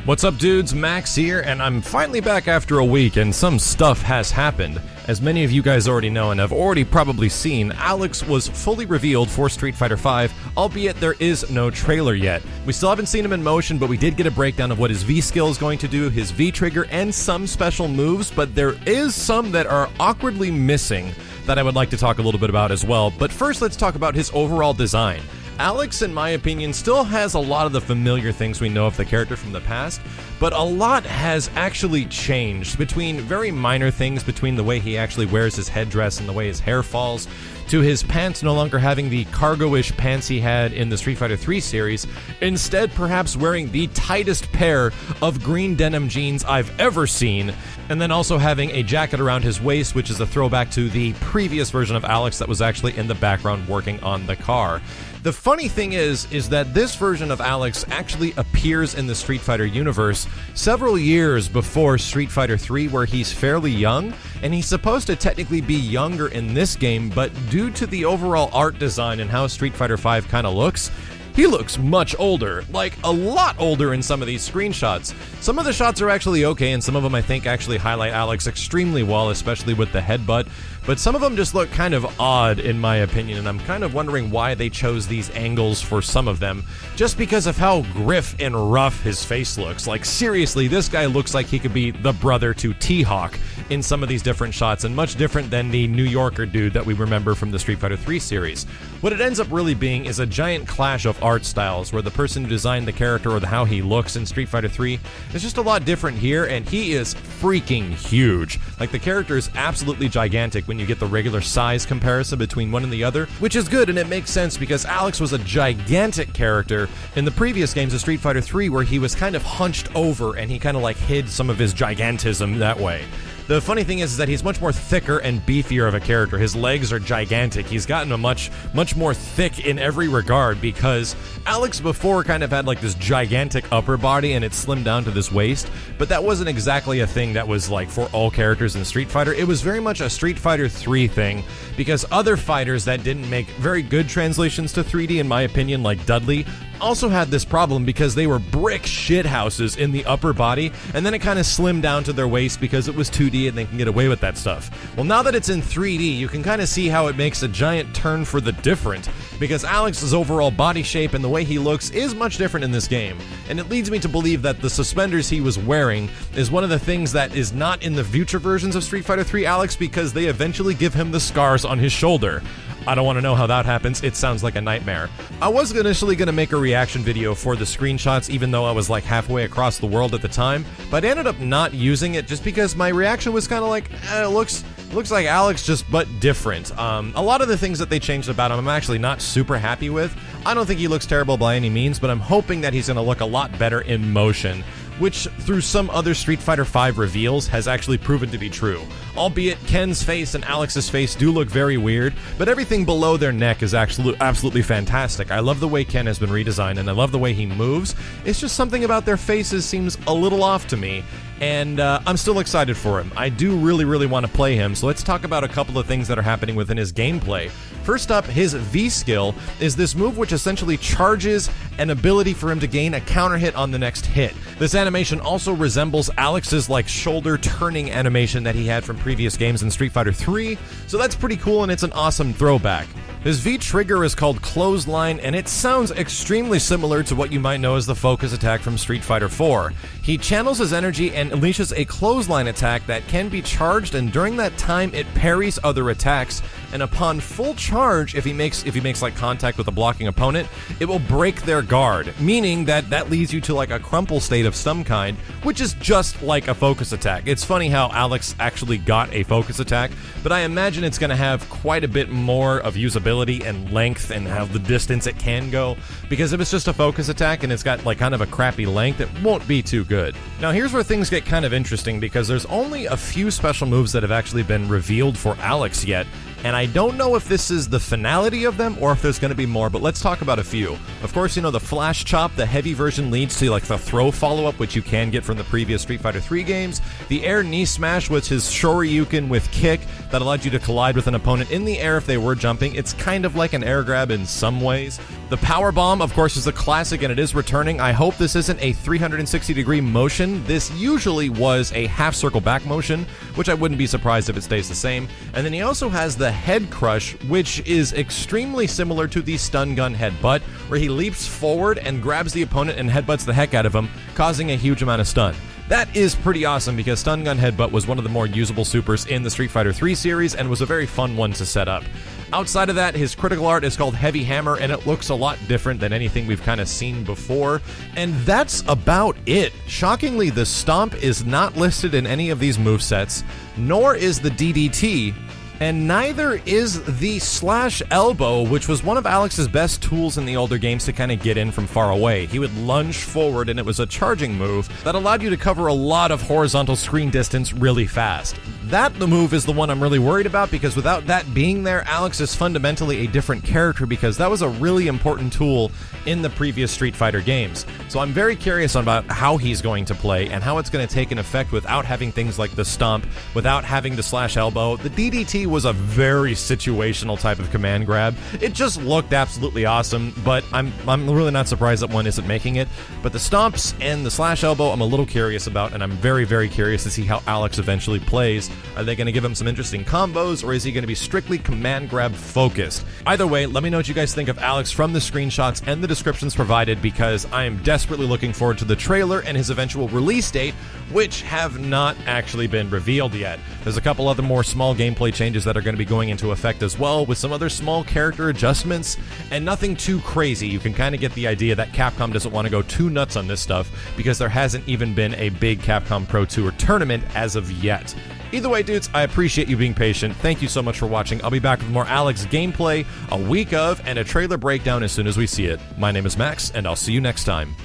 What's up, dudes? Max here, and I'm finally back after a week, and some stuff has happened. As many of you guys already know and have already probably seen, Alex was fully revealed for Street Fighter V, albeit there is no trailer yet. We still haven't seen him in motion, but we did get a breakdown of what his V skill is going to do, his V trigger, and some special moves, but there is some that are awkwardly missing that I would like to talk a little bit about as well. But first, let's talk about his overall design. Alex, in my opinion, still has a lot of the familiar things we know of the character from the past, but a lot has actually changed, between very minor things, between the way he actually wears his headdress and the way his hair falls, to his pants no longer having the cargo-ish pants he had in the Street Fighter 3 series, instead perhaps wearing the tightest pair of green denim jeans I've ever seen, and then also having a jacket around his waist, which is a throwback to the previous version of Alex that was actually in the background working on the car. The funny thing is that this version of Alex actually appears in the Street Fighter universe several years before Street Fighter 3, where he's fairly young, and he's supposed to technically be younger in this game, but due to the overall art design and how Street Fighter 5 kind of looks, he looks much older, like a lot older in some of these screenshots. Some of the shots are actually okay, and some of them I think actually highlight Alex extremely well, especially with the headbutt, but some of them just look kind of odd in my opinion, and I'm kind of wondering why they chose these angles for some of them, just because of how griff and rough his face looks. Like seriously, this guy looks like he could be the brother to T-Hawk in some of these different shots, and much different than the New Yorker dude that we remember from the Street Fighter 3 series. What it ends up really being is a giant clash of art styles, where the person who designed the character or how he looks in Street Fighter 3 is just a lot different here, and he is freaking huge. Like, the character is absolutely gigantic when you get the regular size comparison between one and the other, which is good, and it makes sense because Alex was a gigantic character in the previous games of Street Fighter 3, where he was kind of hunched over and he kind of like hid some of his gigantism that way. The funny thing is that he's much more thicker and beefier of a character. His legs are gigantic. He's gotten a much more thick in every regard, because Alex before kind of had like this gigantic upper body and it slimmed down to this waist, but that wasn't exactly a thing that was like for all characters in Street Fighter. It was very much a Street Fighter 3 thing, because other fighters that didn't make very good translations to 3D, in my opinion, like Dudley, also had this problem because they were brick shithouses in the upper body, and then it kind of slimmed down to their waist because it was 2D and they can get away with that stuff. Well, now that it's in 3D, you can kind of see how it makes a giant turn for the different, because Alex's overall body shape and the way he looks is much different in this game, and it leads me to believe that the suspenders he was wearing is one of the things that is not in the future versions of Street Fighter 3 Alex, because they eventually give him the scars on his shoulder. I don't want to know how that happens. It sounds like a nightmare. I was initially going to make a reaction video for the screenshots, even though I was like halfway across the world at the time, but I ended up not using it just because my reaction was kind of like, it looks like Alex, just but different. A lot of the things that they changed about him I'm actually not super happy with. I don't think he looks terrible by any means, but I'm hoping that he's going to look a lot better in motion, which through some other Street Fighter V reveals has actually proven to be true. Albeit Ken's face and Alex's face do look very weird, but everything below their neck is absolutely fantastic. I love the way Ken has been redesigned, and I love the way he moves. It's just something about their faces seems a little off to me, and I'm still excited for him. I do really want to play him, so let's talk about a couple of things that are happening within his gameplay. First up, his V skill is this move which essentially charges an ability for him to gain a counter hit on the next hit. This animation also resembles Alex's like shoulder turning animation that he had from previous games in Street Fighter 3, so that's pretty cool and it's an awesome throwback. His V trigger is called Clothesline, and it sounds extremely similar to what you might know as the focus attack from Street Fighter 4. He channels his energy and unleashes a clothesline attack that can be charged, and during that time it parries other attacks, and upon full charge, if he makes like contact with a blocking opponent, it will break their guard, meaning that leads you to like a crumple state of some kind, which is just like a focus attack. It's funny how Alex actually got a focus attack, but I imagine it's going to have quite a bit more of usability and length and how the distance it can go, because if it's just a focus attack and it's got like kind of a crappy length, it won't be too good. Now here's where things get kind of interesting, because there's only a few special moves that have actually been revealed for Alex yet, and I don't know if this is the finality of them or if there's going to be more, but let's talk about a few. Of course, you know, the Flash Chop, the heavy version, leads to like the throw follow-up, which you can get from the previous Street Fighter 3 games. The Air Knee Smash, which is Shoryuken with kick that allowed you to collide with an opponent in the air if they were jumping. It's kind of like an air grab in some ways. The Power Bomb, of course, is a classic and it is returning. I hope this isn't a 360-degree motion. This usually was a half-circle back motion, which I wouldn't be surprised if it stays the same. And then he also has the Head Crush, which is extremely similar to the Stun Gun Headbutt, where he leaps forward and grabs the opponent and headbutts the heck out of him, causing a huge amount of stun. That is pretty awesome because Stun Gun Headbutt was one of the more usable supers in the Street Fighter 3 series and was a very fun one to set up. Outside of that, his critical art is called Heavy Hammer, and it looks a lot different than anything we've kind of seen before. And that's about it. Shockingly, the Stomp is not listed in any of these movesets, nor is the DDT, and neither is the Slash Elbow, which was one of Alex's best tools in the older games to kind of get in from far away. He would lunge forward, and it was a charging move that allowed you to cover a lot of horizontal screen distance really fast. The move is the one I'm really worried about, because without that being there, Alex is fundamentally a different character, because that was a really important tool in the previous Street Fighter games. So I'm very curious about how he's going to play and how it's going to take an effect without having things like the Stomp, without having the Slash Elbow. The DDT was a very situational type of command grab. It just looked absolutely awesome, but I'm really not surprised that one isn't making it. But the Stomps and the Slash Elbow I'm a little curious about, and I'm very, very curious to see how Alex eventually plays. Are they going to give him some interesting combos, or is he going to be strictly command grab focused? Either way, let me know what you guys think of Alex from the screenshots and the descriptions provided, because I am desperately looking forward to the trailer and his eventual release date, which have not actually been revealed yet. There's a couple other more small gameplay changes that are going to be going into effect as well, with some other small character adjustments, and nothing too crazy. You can kind of get the idea that Capcom doesn't want to go too nuts on this stuff, because there hasn't even been a big Capcom Pro Tour tournament as of yet. Either way, dudes, I appreciate you being patient. Thank you so much for watching. I'll be back with more Alex gameplay a week of, and a trailer breakdown as soon as we see it. My name is Max, and I'll see you next time.